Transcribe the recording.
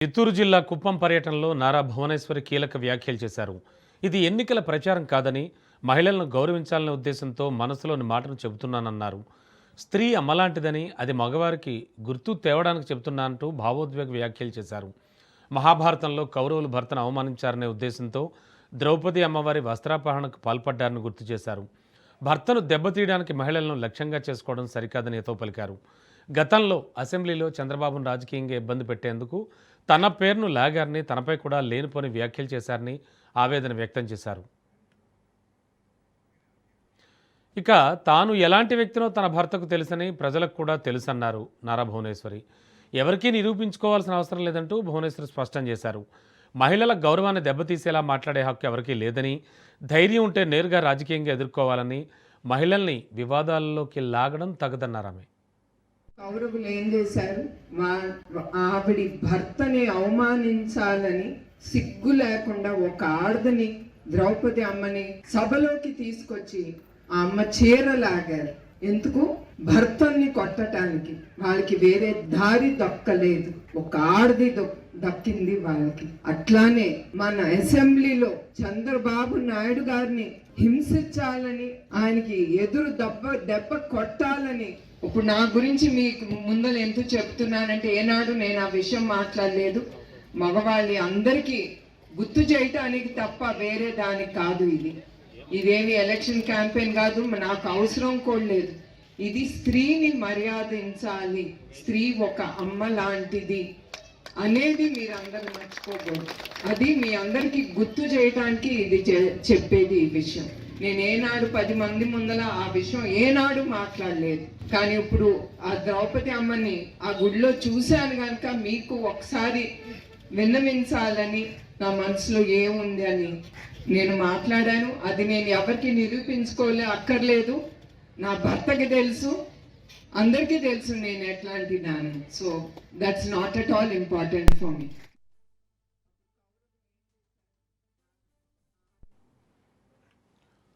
చిత్తూరు జిల్లా కుప్పం పర్యటనలో నారా భువనేశ్వరి కీలక వ్యాఖ్యలు చేశారు. ఇది ఎన్నికల ప్రచారం కాదని, మహిళలను గౌరవించాలనే ఉద్దేశంతో మనసులోని మాటను చెబుతున్నానన్నారు. స్త్రీ అమ్మలాంటిదని, అది మగవారికి గుర్తు తేవడానికి చెబుతున్నానంటూ భావోద్వేగ వ్యాఖ్యలు చేశారు. మహాభారతంలో కౌరవులు భర్తను అవమానించారనే ఉద్దేశంతో ద్రౌపది అమ్మవారి వస్త్రాపహరణకు పాల్పడ్డారని గుర్తు చేశారు. భర్తను దెబ్బతీయడానికి మహిళలను లక్ష్యంగా చేసుకోవడం సరికాదని హితవు పలికారు. గతంలో అసెంబ్లీలో చంద్రబాబును రాజకీయంగా ఇబ్బంది పెట్టేందుకు తన పేరును లాగారని, తనపై కూడా లేనిపోని వ్యాఖ్యలు చేశారని ఆవేదన వ్యక్తం చేశారు. ఇక తాను ఎలాంటి వ్యక్తినో తన భర్తకు తెలుసని ప్రజలకు కూడా తెలుసన్నారు నారా భువనేశ్వరి. ఎవరికీ నిరూపించుకోవాల్సిన అవసరం లేదంటూ భువనేశ్వరి స్పష్టం చేశారు. మహిళల గౌరవాన్ని దెబ్బతీసేలా మాట్లాడే హక్కు ఎవరికీ లేదని, ధైర్యం ఉంటే నేరుగా రాజకీయంగా ఎదుర్కోవాలని, మహిళల్ని వివాదాల్లోకి లాగడం తగదన్నారు ఆమె. కౌరవులు ఏం చేశారు? ఆవిడి భర్తని అవమానించాలని సిగ్గు లేకుండా ఒక ఆడదని, ద్రౌపది అమ్మని సభలోకి తీసుకొచ్చి ఆ అమ్మ చీరలాగారు. ఎందుకు? భర్తని కొట్టడానికి. వాళ్ళకి వేరే దారి దక్కలేదు, ఒక ఆడది దక్కింది వాళ్ళకి. అట్లానే మన అసెంబ్లీలో చంద్రబాబు నాయుడు గారిని హింసించాలని, ఆయనకి ఎదురు దెబ్బ కొట్టాలని. ఇప్పుడు నా గురించి మీకు ముందర ఎందుకు చెప్తున్నానంటే, ఏనాడు నేను ఆ విషయం మాట్లాడలేదు. మగవాళ్ళి అందరికీ గుర్తు చేయటానికి తప్ప వేరే దానికి కాదు. ఇదేమి ఎలక్షన్ క్యాంపెయిన్ కాదు, నాకు అవసరం కూడా లేదు. ఇది స్త్రీని మర్యాదించాలి, స్త్రీ ఒక అమ్మ లాంటిది అనేది మీరు అందరూ మర్చిపోకూడదు. అది మీ అందరికీ గుర్తు చేయటానికి ఇది చెప్పేది. ఈ విషయం నేను ఏనాడు 10 మంది ముందర ఆ విషయం ఏనాడు మాట్లాడలేదు. కానీ ఇప్పుడు ఆ ద్రౌపది అమ్మని ఆ గుడిలో చూశాను కనుక మీకు ఒకసారి విన్నవించాలని నా మనసులో ఏముంది అని నేను మాట్లాడాను. అది నేను ఎవరికి అక్కర్లేదు. నా భర్తకి తెలుసు, అందరికీ తెలుసు నేను ఎట్లాంటి దాన్ని. So that's not at all important for me.